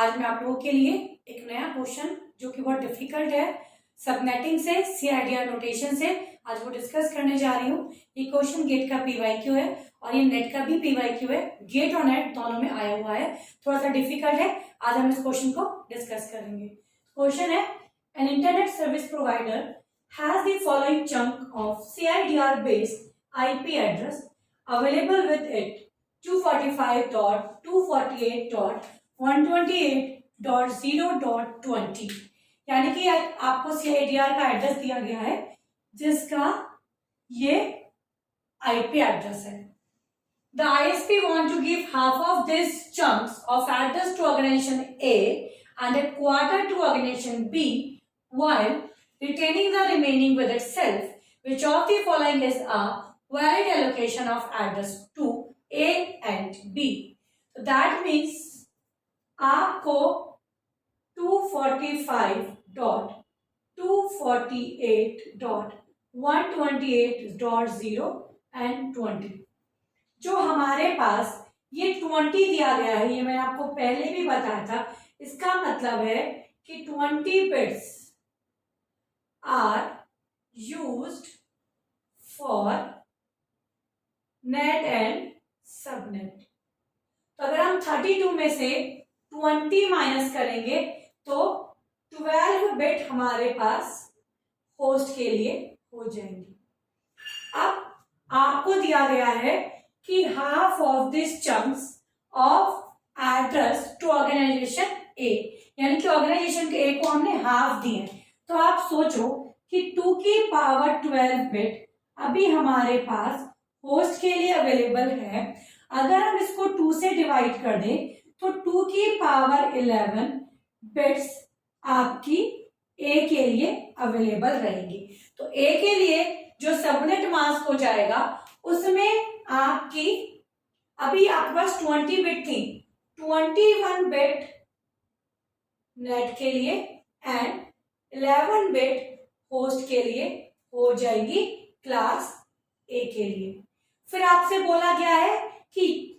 आज मैं आप लोगों के लिए एक नया क्वेश्चन जो कि बहुत डिफिकल्ट है, सबनेटिंग से CIDR नोटेशन से आज वो डिस्कस करने जा रही हूँ। ये क्वेश्चन गेट का PYQ है और ये नेट का भी PYQ है। गेट और नेट दोनों में आया हुआ है, थोड़ा सा डिफिकल्ट है। आज हम इस क्वेश्चन को डिस्कस करेंगे। क्वेश्चन है, an internet service provider has the following chunk of CIDR based IP address available with it 245.248.128.0.20, यानी कि आपको CIDR का एड्रेस दिया गया है जिसका ये IP एड्रेस है। The ISP want to give half of these chunks of address to organization A and a quarter to organization B while retaining the remaining with itself. Which of the following is a valid allocation of address to A and B? So that means आपको 245.248.128.0 and 20 जो हमारे पास ये 20 दिया गया है, ये मैंने आपको पहले भी बताया था। इसका मतलब है कि 20 bits are used for net and subnet. तो अगर हम 32 में से 20 माइनस करेंगे तो 12 बिट हमारे पास होस्ट के लिए हो जाएंगे। अब आपको दिया गया है कि half of this chunks of address to organisation A, यानी कि ऑर्गेनाइजेशन के ए को हमने हाफ दिए। तो आप सोचो कि 2 की पावर 12 बिट अभी हमारे पास होस्ट के लिए अवेलेबल है। अगर हम इसको 2 से डिवाइड कर दें तो 2 की पावर 11 बिट्स आपकी ए के लिए अवेलेबल रहेंगी। तो ए के लिए जो सबनेट मास्क हो जाएगा उसमें आपकी अभी आपके पास 20 बिट थी, 21 बिट नेट के लिए एंड 11 बिट होस्ट के लिए हो जाएगी क्लास ए के लिए। फिर आपसे बोला गया है कि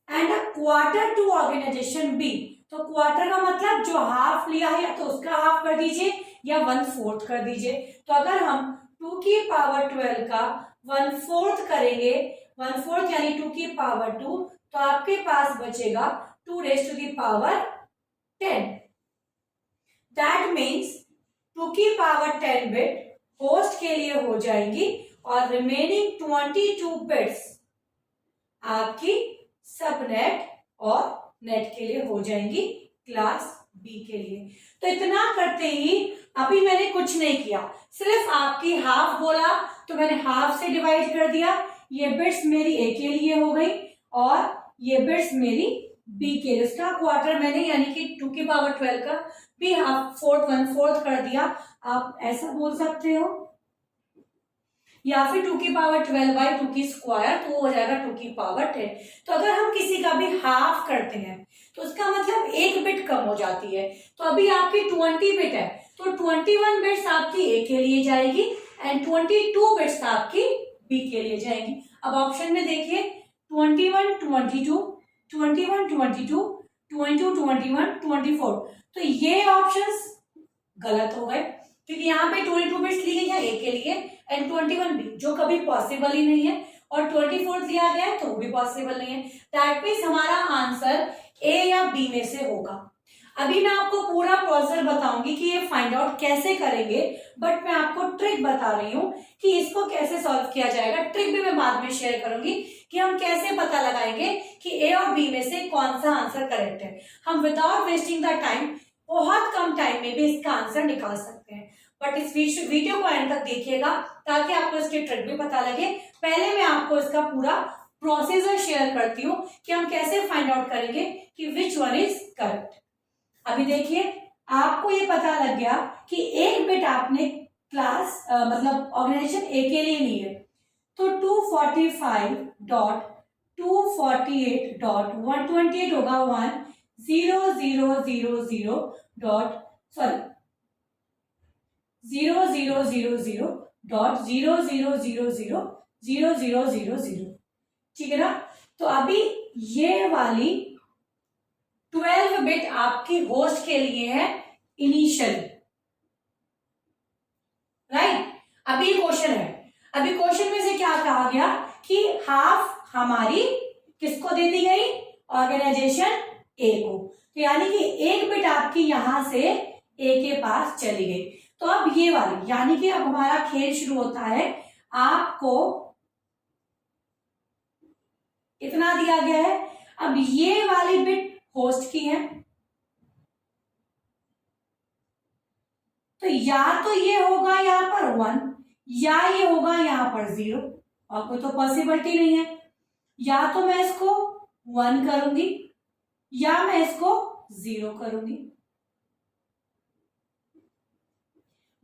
and a quarter to organization B. तो क्वार्टर का मतलब जो हाफ लिया है या तो उसका हाफ कर दीजिए या 1/4 कर दीजिए। तो अगर हम 2 की पावर 12 का 1/4 करेंगे, 1/4 यानी 2 की पावर 2, तो आपके पास बचेगा 2 raise to the power 10। That means 2 की पावर 10 बिट होस्ट के लिए हो जाएगी और रिमेनिंग 22 बिट्स आपकी सबनेट और नेट के लिए हो जाएंगी क्लास बी के लिए। तो इतना करते ही अभी मैंने कुछ नहीं किया, सिर्फ आपकी हाफ बोला तो मैंने हाफ से डिवाइड कर दिया। ये बिट्स मेरी ए के लिए हो गई और ये बिट्स मेरी बी के लिए। उसका क्वार्टर मैंने यानी कि 2 की पावर 12 का भी हाफ 1/4 कर दिया। आप ऐसा बोल सकते हो या फिर 2 की पावर 12 बाई 2 की स्क्वायर, तो हो जाएगा 2 की पावर 10। तो अगर हम किसी का भी हाफ करते हैं तो उसका मतलब 1 बिट कम हो जाती है। तो अभी आपकी 20 बिट है तो 21 बिट्स आपकी ए के लिए जाएगी एंड 22 बिट्स आपकी बी के लिए जाएगी। अब ऑप्शन में देखिए 21 22 21 22 22 21 24। तो ये ऑप्शंस गलत हो गए क्योंकि यहाँ पे 22 बिट्स ली गई है ए के लिए एंड 21 बी, जो कभी पॉसिबल ही नहीं है, और 24 दिया गया है तो वो भी पॉसिबल नहीं है। दैट मीन्स हमारा आंसर ए या बी में से होगा। अभी मैं आपको पूरा प्रोसेस बताऊंगी कि ये फाइंड आउट कैसे करेंगे, बट मैं आपको ट्रिक बता रही हूँ कि इसको कैसे सॉल्व किया जाएगा। ट्रिक भी मैं बाद में शेयर करूंगी कि हम कैसे पता लगाएंगे कि ए और बी में से कौन सा आंसर करेक्ट है। हम विदाउट वेस्टिंग द टाइम बहुत कम टाइम में भी इसका आंसर निकाल सकते हैं, बट इस वीडियो को एंड तक देखिएगा ताकि आपको इसकी ट्रिक भी पता लगे। पहले मैं आपको इसका पूरा प्रोसीजर शेयर करती हूँ कि हम कैसे फाइंड आउट करेंगे कि विच वन इज करेक्ट। अभी देखिए आपको ये पता लग गया कि 1 बिट आपने क्लास मतलब ऑर्गेनाइजेशन ए के लिए ली है, तो 245.248.128 होगा 10000.0000.00000000, ठीक है ना। तो अभी ये वाली 12 बिट आपकी होस्ट के लिए है इनिशियल, राइट। अभी क्वेश्चन है, अभी क्वेश्चन में से क्या कहा गया कि हाफ हमारी किसको दे दी गई, ऑर्गेनाइजेशन ए को। तो यानी कि एक बिट आपकी यहां से ए के पास चली गई। तो अब ये वाली, यानी कि अब हमारा खेल शुरू होता है। आपको इतना दिया गया है, अब ये वाली बिट होस्ट की है, तो या तो ये होगा यहां पर 1 या ये होगा यहां पर 0, और कोई तो पॉसिबिलिटी नहीं है। या तो मैं इसको 1 करूंगी या मैं इसको 0 करूंगी।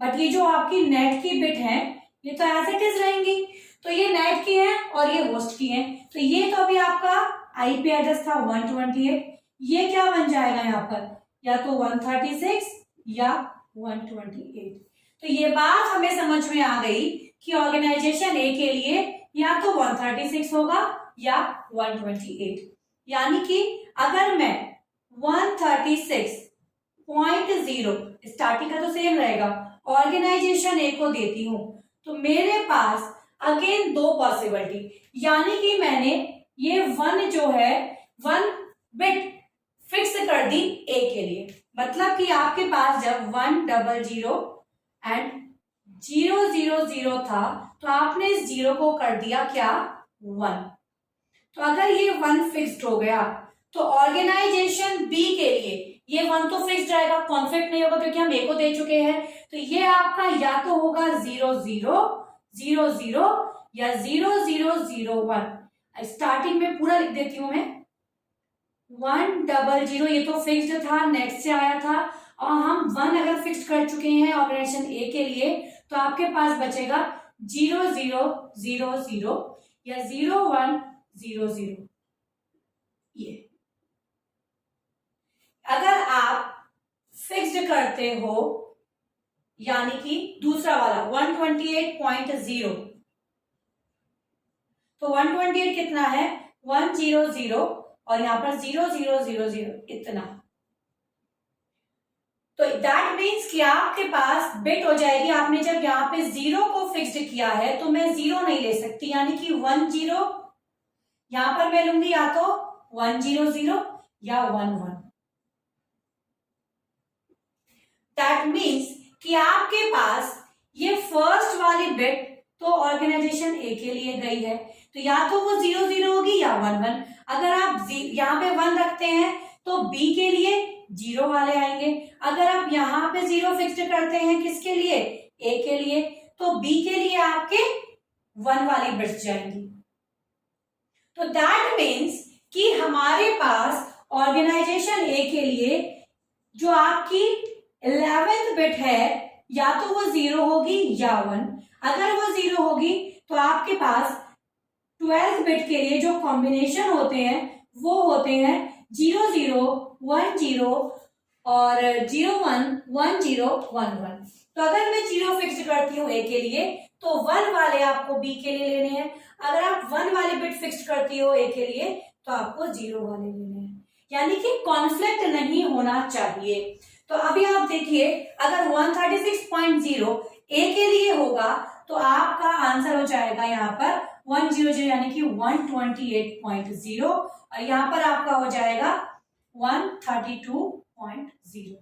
बट ये जो आपकी नेट की बिट है ये तो एज इट इज रहेंगी। तो ये नेट की है और ये होस्ट की है। तो ये तो अभी आपका आईपी एड्रेस था 128, ये क्या बन जाएगा यहाँ पर, या तो 136 या 128। तो ये बात हमें समझ में आ गई कि ऑर्गेनाइजेशन ए के लिए या तो 136 होगा या 128। यानी कि अगर मैं 136.0 स्टार्टिंग का तो सेम रहेगा ऑर्गेनाइजेशन ए को देती हूं, तो मेरे पास अगेन दो पॉसिबिलिटी, यानी कि मैंने ये 1 जो है 1 बिट फिक्स कर दी ए के लिए। मतलब कि आपके पास जब 100 एंड 000 था तो आपने इस 0 को कर दिया क्या 1। तो अगर ये 1 फिक्स्ड हो गया तो ऑर्गेनाइजेशन बी के लिए ये 1 तो फिक्स्ड रहेगा, कॉन्फ्लिक्ट नहीं होगा क्योंकि हम ए को दे चुके हैं। तो ये आपका या तो होगा 0000 या 0001। स्टार्टिंग में पूरा लिख देती हूं मैं 100, ये तो फिक्स्ड था, नेक्स्ट से आया था, और हम 1 अगर फिक्स कर चुके हैं ऑर्गेनाइजेशन ए के लिए तो आपके पास बचेगा 0000 या 0100। ये अगर आप फिक्स्ड करते हो, यानी कि दूसरा वाला 128.0, तो 128 कितना है 100 और यहां पर 0000 इतना। तो दैट मीन्स कि आपके पास बिट हो जाएगी, आपने जब यहाँ पे 0 को फिक्स्ड किया है तो मैं 0 नहीं ले सकती, यानी कि 10 यहां पर मैं लूंगी या तो 100 या 11। दैट मीन्स कि आपके पास ये फर्स्ट वाली बिट तो ऑर्गेनाइजेशन ए के लिए गई है, तो या तो वो 00 होगी या 11। अगर आप यहाँ पे 1 रखते हैं तो बी के लिए 0 वाले आएंगे। अगर आप यहाँ पे 0 फिक्स्ड करते हैं किसके लिए ए के लिए, तो बी के लिए आपके 1 वाली बिट्स जाएंगी। तो दैट मीन्स कि हमारे पास ऑर्गेनाइजेशन ए के लिए जो आपकी 11th बिट है या तो वो 0 होगी या 1। अगर वो 0 होगी तो आपके पास 12th बिट के लिए जो कॉम्बिनेशन होते हैं वो होते हैं 0010 और 011011। तो अगर मैं 0 फिक्स करती हूँ ए के लिए तो 1 वाले आपको बी के लिए लेने हैं। अगर आप 1 वाले बिट फिक्स करती हो ए के लिए तो आपको 0 वाले लेने हैं, यानी कि कॉन्फ्लिक्ट नहीं होना चाहिए। तो अभी आप देखिए अगर 136.0 ए के लिए होगा तो आपका आंसर हो जाएगा यहाँ पर 100 यानी कि 128.0 और यहाँ पर आपका हो जाएगा 132.0।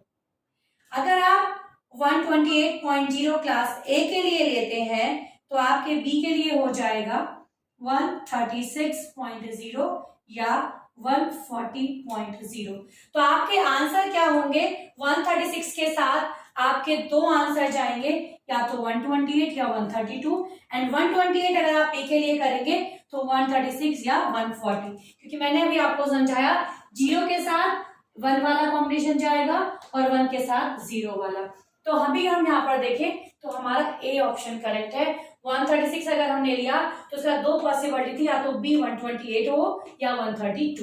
अगर आप 128.0 क्लास ए के लिए लेते हैं तो आपके बी के लिए हो जाएगा 136.0 या 140.0। तो आपके आंसर क्या होंगे, 136 के साथ आपके दो आंसर जाएंगे, या तो 128 या 132। एंड 128 अगर आप ए के लिए करेंगे तो 136 या 140, क्योंकि मैंने अभी आपको समझाया 0 के साथ 1 वाला कॉम्बिनेशन जाएगा और 1 के साथ 0 वाला। तो अभी हम यहाँ पर देखें तो हमारा ए ऑप्शन करेक्ट है। 136 अगर हमने लिया तो उसका दो पॉसिबिलिटी थी, या तो बी 128 हो या 132,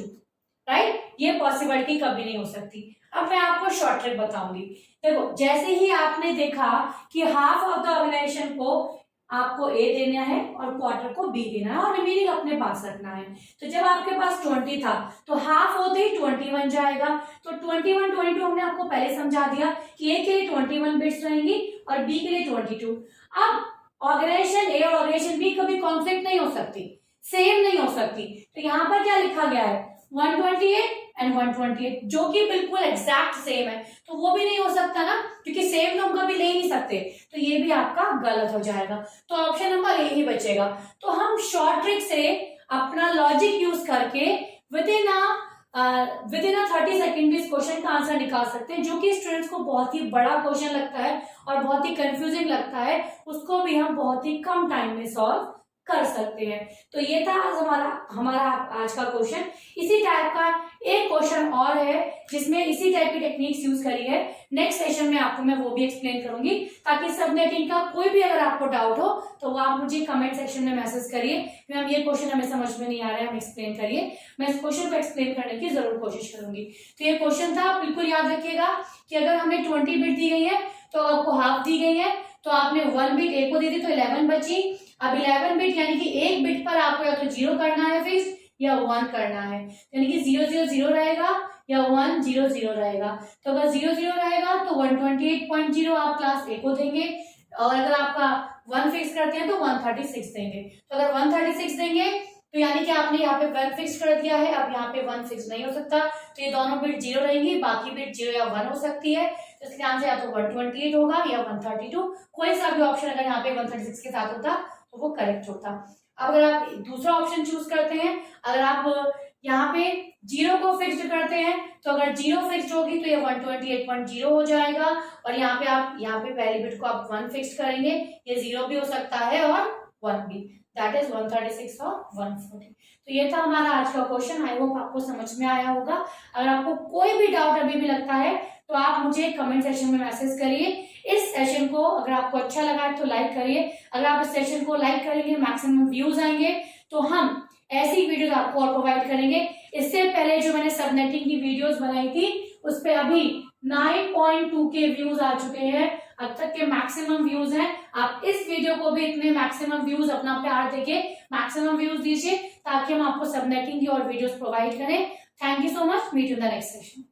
राइट। ये पॉसिबिलिटी कभी नहीं हो सकती। अब मैं आपको शॉर्ट ट्रिक बताऊंगी। देखो जैसे ही आपने देखा कि हाफ ऑफ द ऑर्गेनाइजेशन को आपको ए देना है और क्वार्टर को बी देना है और रिमेनिंग अपने पास रखना है। तो जब आपके पास 20 था तो हाफ होते ही 20 बन जाएगा। तो 21 22 हमने आपको पहले समझा दिया कि ए के लिए 21 बिट्स रहेंगी और बी के लिए 22। अब ऑर्गेनाइजेशन ए और ऑर्गेनाइजेशन बी कभी कॉन्फ्लिक्ट नहीं हो सकती, सेम नहीं हो सकती। तो यहाँ पर क्या लिखा गया है 128 एंड 128 जो कि बिल्कुल एग्जैक्ट सेम है, तो वो भी नहीं हो सकता ना, क्योंकि सेम तो हम कभी ले नहीं सकते। तो ये भी आपका गलत हो जाएगा। तो ऑप्शन नंबर ए ही बचेगा। तो हम शॉर्ट ट्रिक से अपना लॉजिक यूज करके विद इन अ 30 सेकेंड इस क्वेश्चन का आंसर निकाल सकते हैं, जो कि स्टूडेंट्स को बहुत ही बड़ा क्वेश्चन लगता है और बहुत ही कंफ्यूजिंग लगता है, उसको भी हम बहुत ही कम टाइम में सॉल्व कर सकते हैं। तो ये था आज हमारा आज का क्वेश्चन। इसी टाइप का एक क्वेश्चन और है जिसमें इसी टाइप की टेक्निक्स यूज करी है। नेक्स्ट सेशन में आपको मैं वो भी एक्सप्लेन करूंगी, ताकि सबनेटिंग का कोई भी अगर आपको डाउट हो तो वो आप मुझे कमेंट सेक्शन में मैसेज करिए कि मैम ये क्वेश्चन हमें समझ में नहीं आ रहा है, हम एक्सप्लेन करिए। मैं इस क्वेश्चन को एक्सप्लेन करने की जरूर कोशिश करूंगी। तो ये क्वेश्चन था, बिल्कुल याद रखिएगा कि अगर हमें 20 बिट दी गई है तो आपको हाफ दी गई है, तो आपने 1 बिट ए को दे दी तो 11 बची। अब 11 बिट यानी कि एक बिट पर आपको या तो 0 करना है फिक्स या 1 करना है, यानी कि 0 0 0 रहेगा या 1 0 0 रहेगा। तो अगर 0 0 रहेगा तो 128.0 आप क्लास ए को देंगे, और अगर आपका 1 फिक्स करते हैं तो 136 देंगे। तो अगर 136 देंगे तो यानी कि आपने यहाँ पे 1 फिक्स कर दिया है, अब यहाँ पे 1 फिक्स नहीं हो सकता, तो ये दोनों बिट 0 रहेंगी, बाकी बिट 0 या 1 हो सकती है। तो इसके आंसर या तो 128 होगा या 132, कोई सा भी ऑप्शन अगर यहाँ पे 136 के साथ होता तो वो करेक्ट होता। अब अगर आप दूसरा ऑप्शन चूज करते हैं, अगर आप यहाँ पे 0 को फिक्स्ड करते हैं, तो अगर 0 फिक्स्ड होगी तो ये 128.0 हो जाएगा, और यहाँ पे आप पहली बिट को आप 1 फिक्स करेंगे, ये 0 भी हो सकता है और 1 भी, दैट इज 136 और 140। तो ये था हमारा आज का क्वेश्चन। आई होप आपको समझ में आया होगा। अगर आपको कोई भी डाउट अभी भी लगता है तो आप मुझे कमेंट सेक्शन में मैसेज करिए। इस सेशन को अगर आपको अच्छा लगा है तो लाइक करिए। अगर आप इस सेशन को लाइक करेंगे, मैक्सिमम व्यूज आएंगे, तो हम ऐसी वीडियोस आपको और प्रोवाइड करेंगे। इससे पहले जो मैंने सबनेटिंग की वीडियोस बनाई थी उस पे अभी 9.2 के व्यूज आ चुके हैं, अब तक के मैक्सिमम व्यूज हैं। आप इस वीडियो को भी इतने मैक्सिमम व्यूज, अपना प्यार देके मैक्सिमम व्यूज दीजिए, ताकि हम आपको सबनेटिंग की और वीडियोस प्रोवाइड करें। Thank you so much, meet you in the next session.